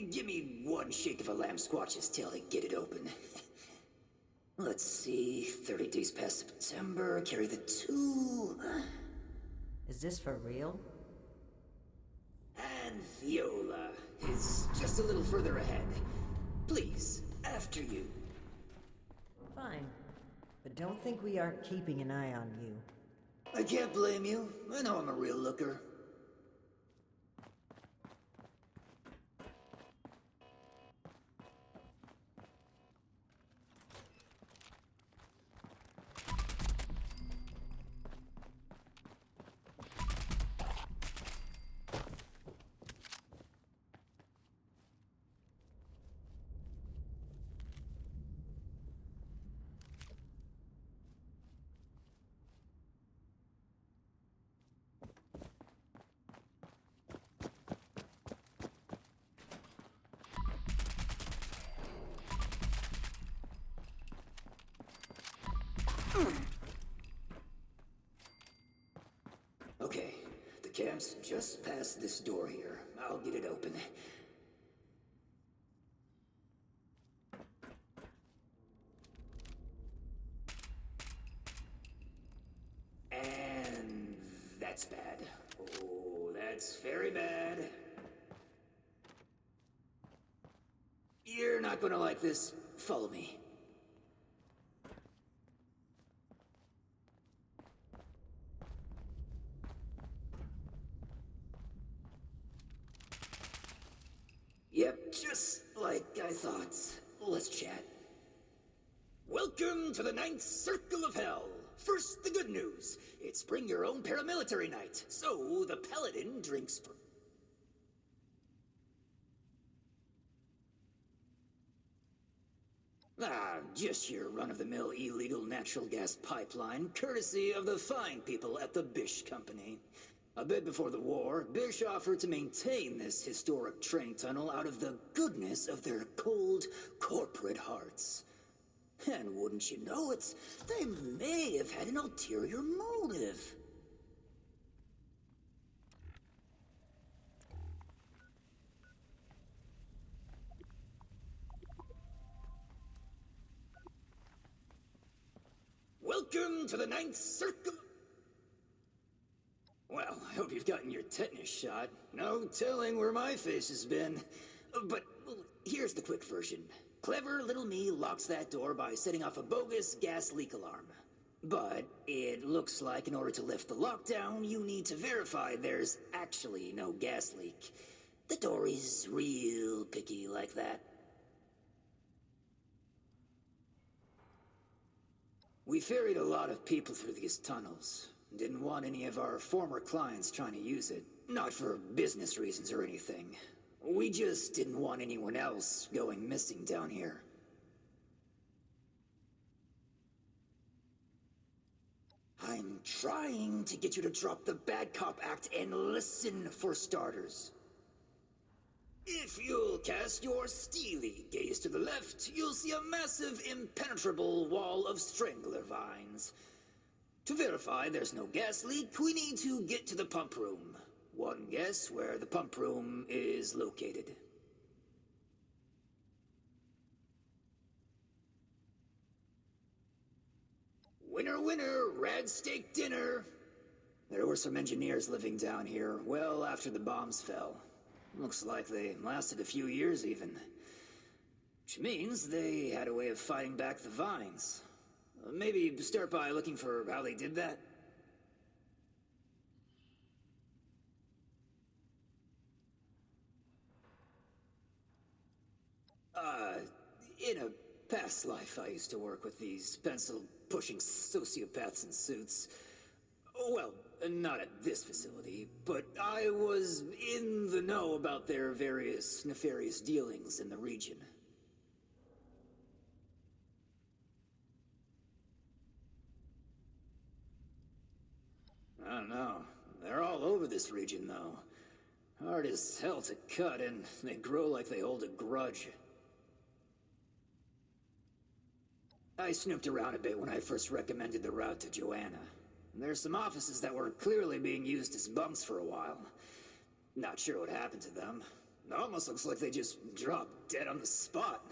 Give me one shake of a lamb squatch's tail to get it open. Let's see, 30 days past September, carry the 2. Is this for real? And Viola is just a little further ahead. Please, after you. Fine. But don't think we aren't keeping an eye on you. I can't blame you. I know I'm a real looker. Okay, the camp's just past this door here. I'll get it open. And that's bad. Oh, that's very bad. You're not gonna like this. Follow me. Yep, just like I thought. Let's chat. Welcome to the 9th Circle of Hell. First, the good news. It's bring your own paramilitary night, so the paladin drinks for... Just your run-of-the-mill illegal natural gas pipeline, courtesy of the fine people at the Bish Company. A bit before the war, Bish offered to maintain this historic train tunnel out of the goodness of their cold, corporate hearts. And wouldn't you know it, they may have had an ulterior motive. Welcome to the 9th Circle... Well, I hope you've gotten your tetanus shot. No telling where my face has been. But here's the quick version. Clever little me locks that door by setting off a bogus gas leak alarm. But it looks like in order to lift the lockdown, you need to verify there's actually no gas leak. The door is real picky like that. We ferried a lot of people through these tunnels. Didn't want any of our former clients trying to use it. Not for business reasons or anything. We just didn't want anyone else going missing down here. I'm trying to get you to drop the Bad Cop Act and listen for starters. If you'll cast your steely gaze to the left, you'll see a massive, impenetrable wall of strangler vines. To verify there's no gas leak, we need to get to the pump room. One guess where the pump room is located. Winner, winner, rad steak dinner. There were some engineers living down here well after the bombs fell. Looks like they lasted a few years even. Which means they had a way of fighting back the vines. Maybe start by looking for how they did that. In a past life, I used to work with these pencil-pushing sociopaths in suits. Well, not at this facility, but I was in the know about their various nefarious dealings in the region. I don't know. They're all over this region, though. Hard as hell to cut, and they grow like they hold a grudge. I snooped around a bit when I first recommended the route to Joanna. There's some offices that were clearly being used as bunks for a while. Not sure what happened to them. Almost looks like they just dropped dead on the spot.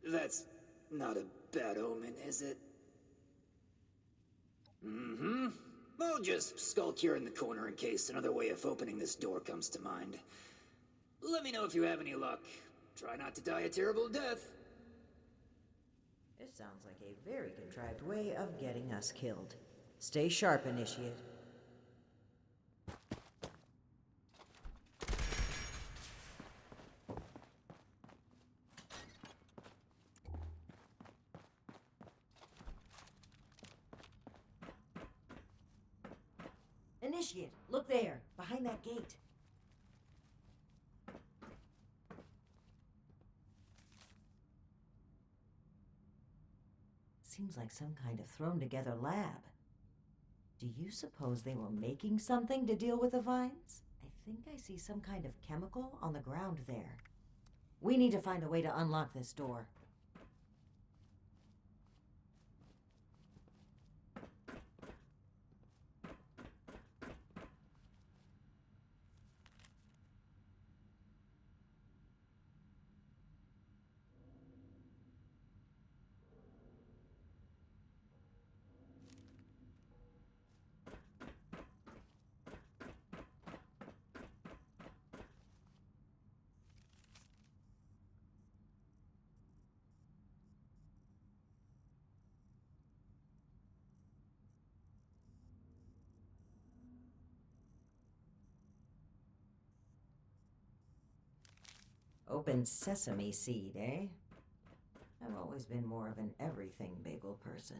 That's not a bad omen, is it? Mm-hmm. I'll just skulk here in the corner in case another way of opening this door comes to mind. Let me know if you have any luck. Try not to die a terrible death. This sounds like a very contrived way of getting us killed. Stay sharp, Initiate. Initiate, look there, behind that gate. Seems like some kind of thrown-together lab. Do you suppose they were making something to deal with the vines? I think I see some kind of chemical on the ground there. We need to find a way to unlock this door. Open sesame seed, eh? I've always been more of an everything bagel person.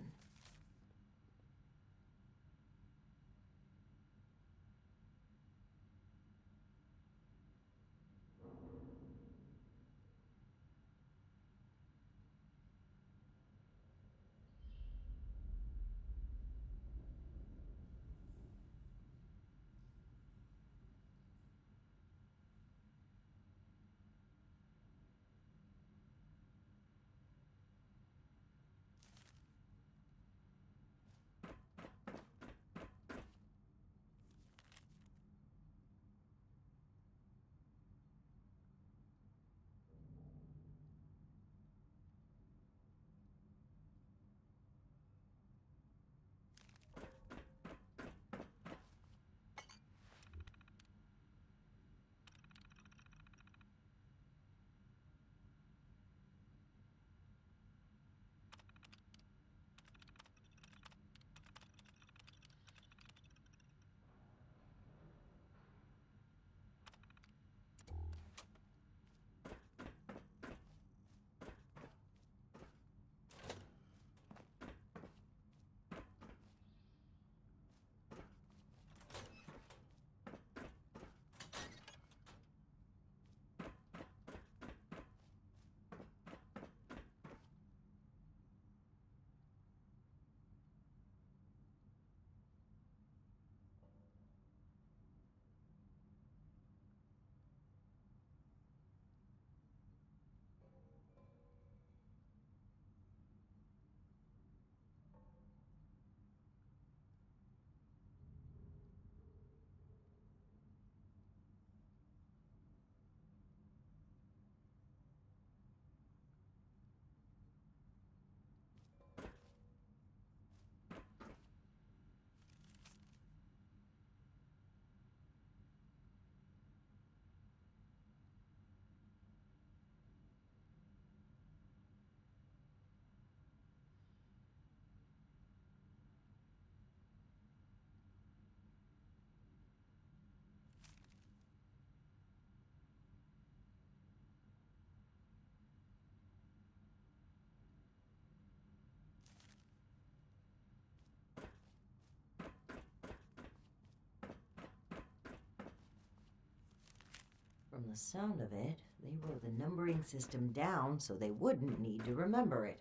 From the sound of it, they wrote the numbering system down so they wouldn't need to remember it.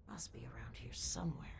Must be around here somewhere.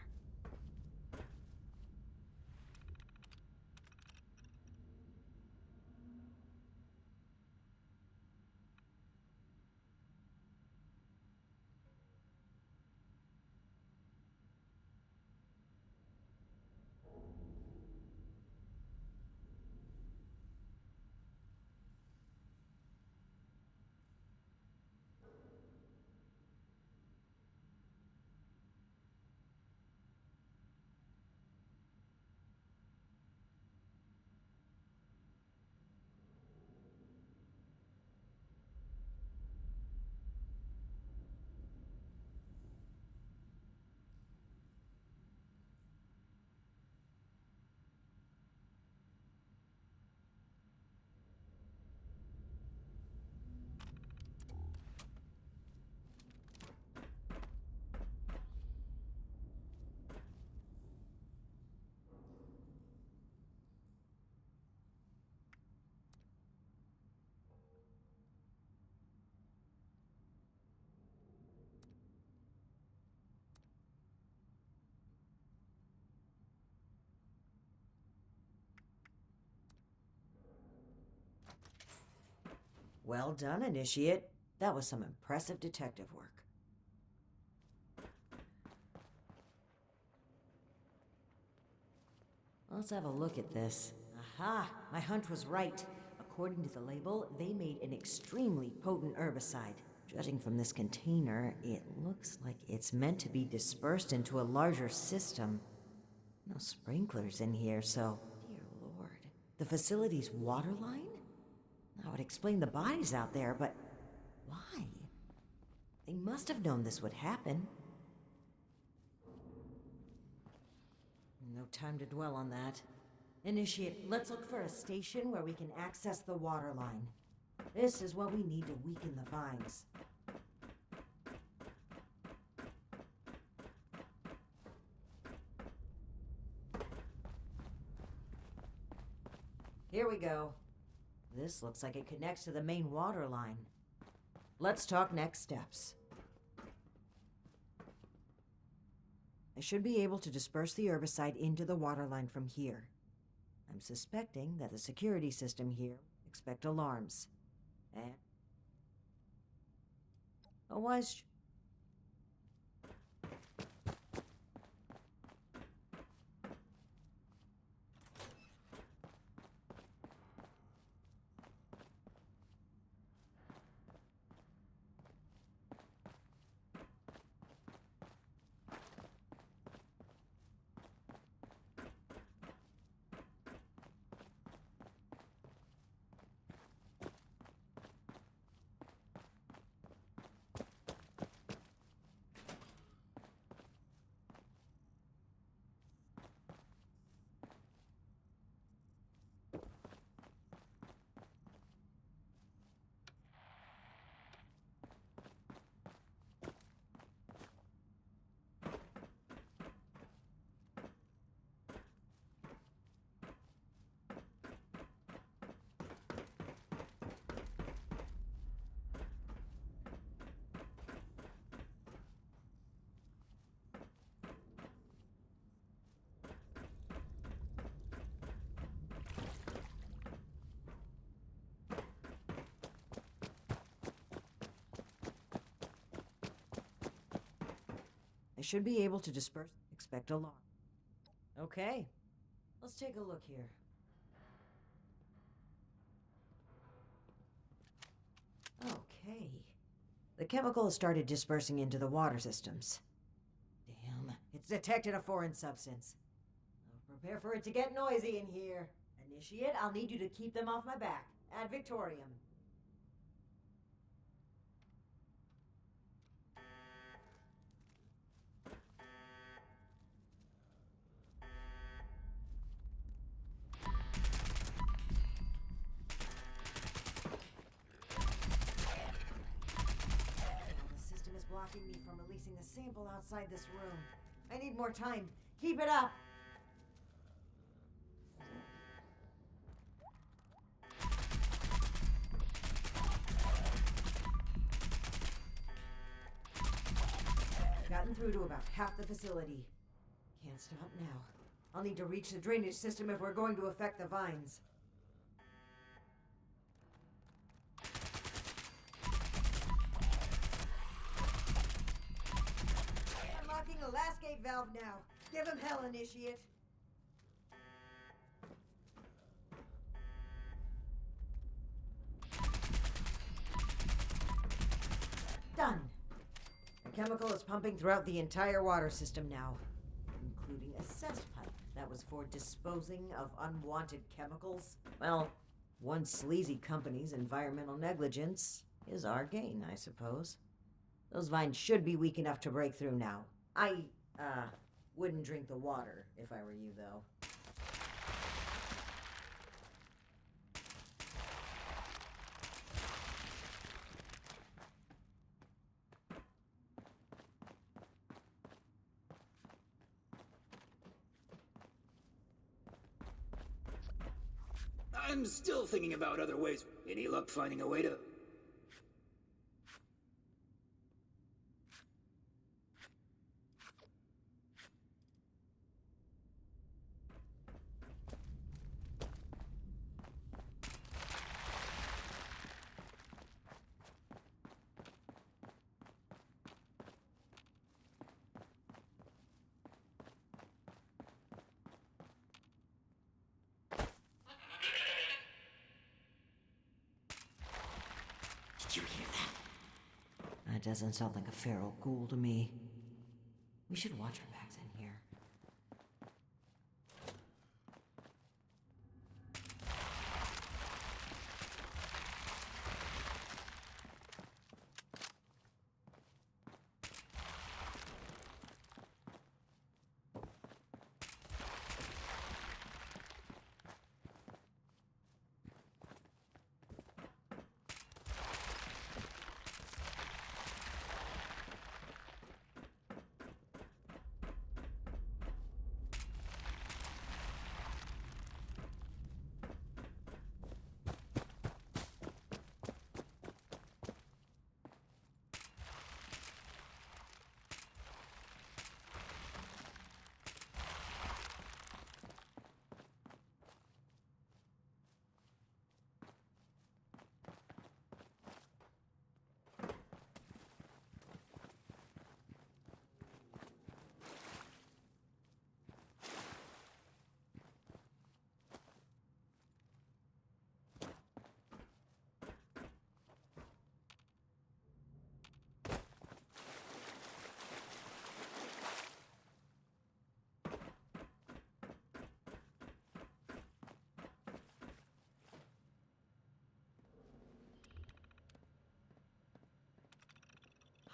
Well done, Initiate. That was some impressive detective work. Let's have a look at this. Aha! My hunch was right. According to the label, they made an extremely potent herbicide. Judging from this container, it looks like it's meant to be dispersed into a larger system. No sprinklers in here, so... Dear Lord. The facility's water line? That would explain the bodies out there, but... why? They must have known this would happen. No time to dwell on that. Initiate, let's look for a station where we can access the water line. This is what we need to weaken the vines. Here we go. This looks like it connects to the main water line. Let's talk next steps. I should be able to disperse the herbicide into the water line from here. I'm suspecting that the security system here expect alarms. And a wise... I should be able to disperse... expect alarm. Okay. Let's take a look here. Okay. The chemical has started dispersing into the water systems. Damn, it's detected a foreign substance. I'll prepare for it to get noisy in here. Initiate, I'll need you to keep them off my back. Ad Victorium. Blocking me from releasing the sample outside this room. I need more time. Keep it up! I've gotten through to about half the facility. Can't stop now. I'll need to reach the drainage system if we're going to affect the vines. The last gate valve now. Give him hell, Initiate. Done. The chemical is pumping throughout the entire water system now, including a cess pipe that was for disposing of unwanted chemicals. Well, one sleazy company's environmental negligence is our gain, I suppose. Those vines should be weak enough to break through now. I, wouldn't drink the water if I were you, though. I'm still thinking about other ways. Any luck finding a way to... doesn't sound like a feral ghoul to me. We should watch our backs in here.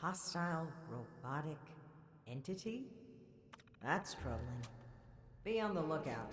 Hostile robotic entity? That's troubling. Be on the lookout.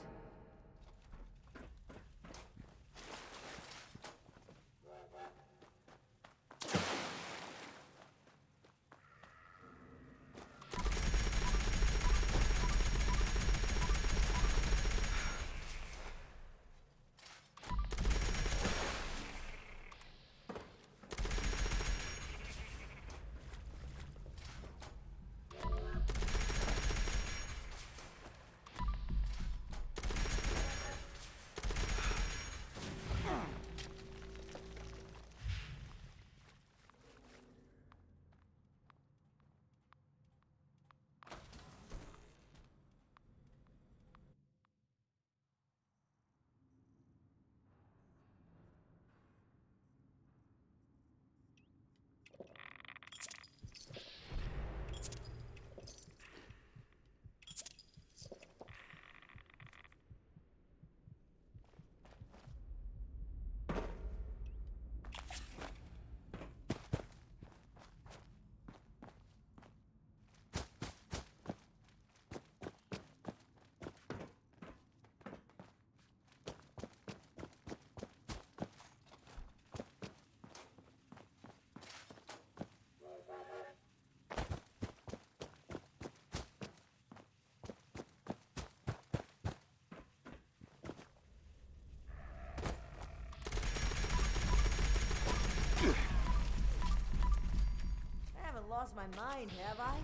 Lost my mind, have I?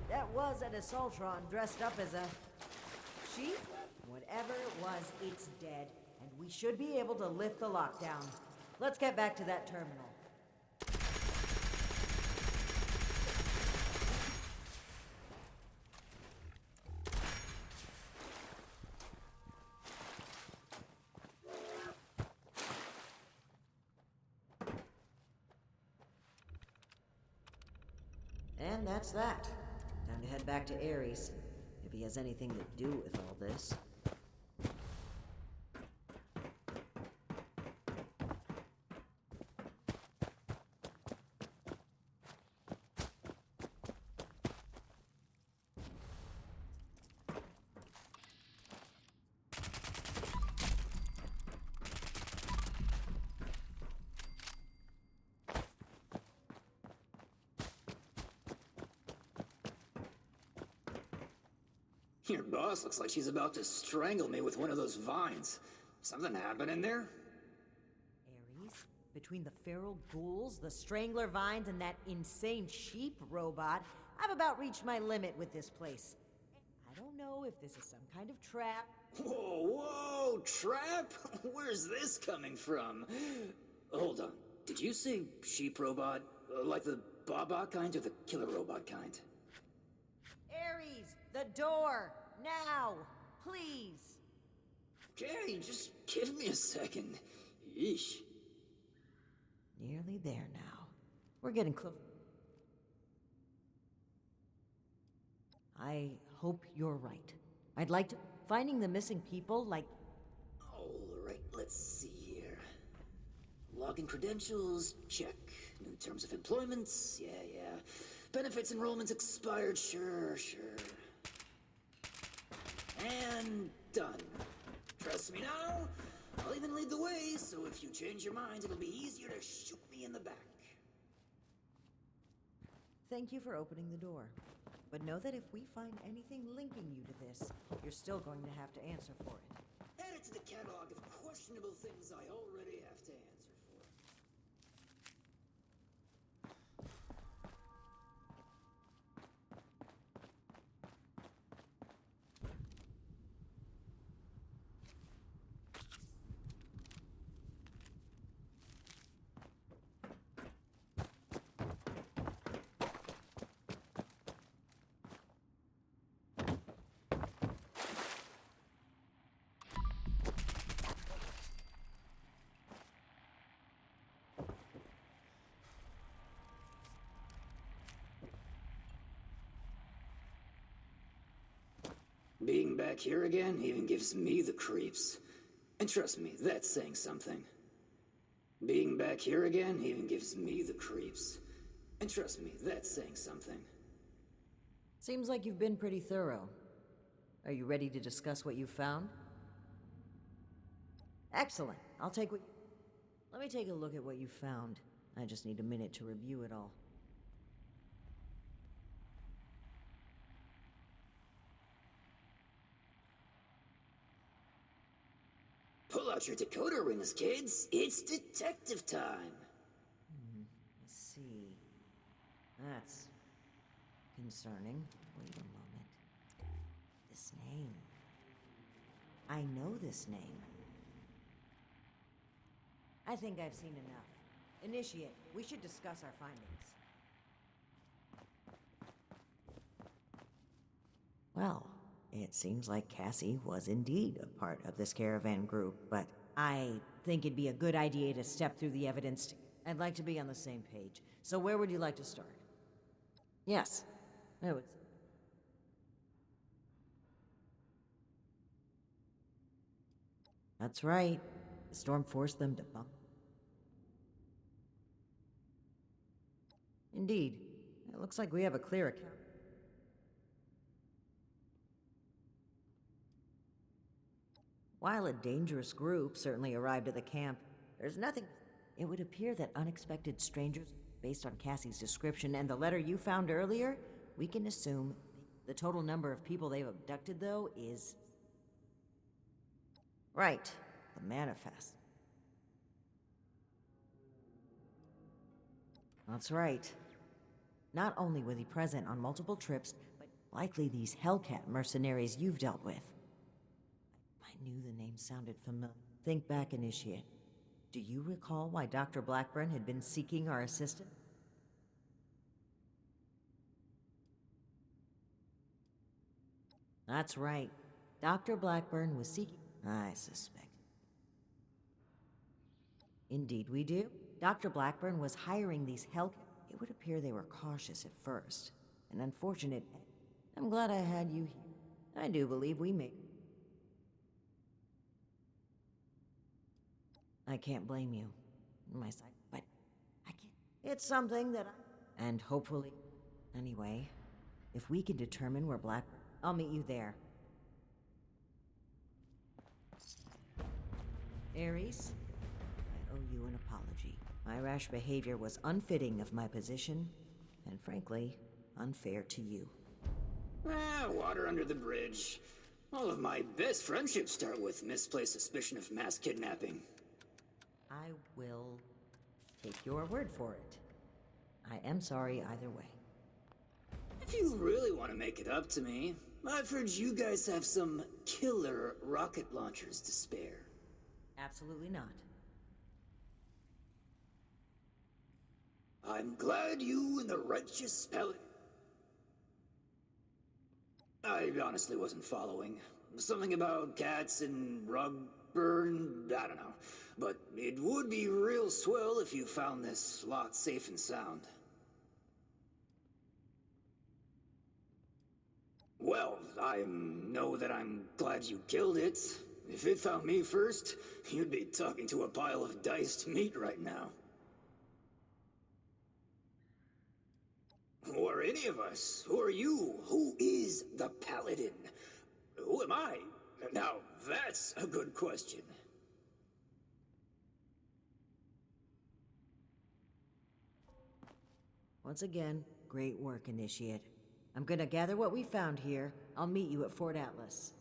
That was an Assaultron dressed up as a sheep? Whatever it was, it's dead, and we should be able to lift the lockdown. Let's get back to that terminal. And that's that. Time to head back to Ares, if he has anything to do with all this. Your boss looks like she's about to strangle me with one of those vines. Something happened in there? Ares? Between the feral ghouls, the strangler vines, and that insane sheep robot, I've about reached my limit with this place. I don't know if this is some kind of trap. Whoa, trap? Where's this coming from? Hold on. Did you say sheep robot? Like the Baba kind or the killer robot kind? Ares, the door! Now! Please! Okay, just give me a second. Yeesh. Nearly there now. We're getting close. I hope you're right. I'd like to... Finding the missing people, like... Alright, let's see here. Login credentials, check. New terms of employment, yeah. Benefits enrollments expired, sure. And done. Trust me now, I'll even lead the way, so if you change your mind, it'll be easier to shoot me in the back. Thank you for opening the door. But know that if we find anything linking you to this, you're still going to have to answer for it. Add it to the catalog of questionable things I already have to answer for. Being back here again even gives me the creeps. And trust me, that's saying something. Being back here again even gives me the creeps. And trust me, that's saying something. Seems like you've been pretty thorough. Are you ready to discuss what you found? Excellent. I'll take what... Let me take a look at what you found. I just need a minute to review it all. Pull out your decoder rings, kids. It's detective time. Let's see. That's concerning. Wait a moment. This name. I know this name. I think I've seen enough. Initiate. We should discuss our findings. Well, it seems like Cassie was indeed a part of this caravan group, but I think it'd be a good idea to step through the evidence. I'd like to be on the same page. So where would you like to start? Yes, I would. That's right. The storm forced them to bump. Indeed. It looks like we have a clear account. While a dangerous group certainly arrived at the camp, there's nothing... It would appear that unexpected strangers, based on Cassie's description and the letter you found earlier, we can assume the total number of people they've abducted, though, is... Right. The manifest. That's right. Not only was he present on multiple trips, but likely these Hellcat mercenaries you've dealt with. I knew the name sounded familiar. Think back, Initiate. Do you recall why Dr. Blackburn had been seeking our assistance? That's right. Dr. Blackburn was seeking... I suspect. Indeed we do. Dr. Blackburn was hiring these Hellcat... It would appear they were cautious at first. An unfortunate... I'm glad I had you here. I do believe we made... I can't blame you. My side, but I can't. It's something that I... And hopefully... Anyway, if we can determine where Blackburn... I'll meet you there. Ares, I owe you an apology. My rash behavior was unfitting of my position, and frankly, unfair to you. Water under the bridge. All of my best friendships start with misplaced suspicion of mass kidnapping. I will take your word for it. I am sorry either way. If you really want to make it up to me, I've heard you guys have some killer rocket launchers to spare. Absolutely not. I'm glad you and the righteous Pelican... I honestly wasn't following. Something about cats and Rugburn, I don't know. But it would be real swell if you found this lot safe and sound. Well, I know that I'm glad you killed it. If it found me first, you'd be talking to a pile of diced meat right now. Who are any of us? Who are you? Who is the Paladin? Who am I? Now, that's a good question. Once again, great work, Initiate. I'm gonna gather what we found here. I'll meet you at Fort Atlas.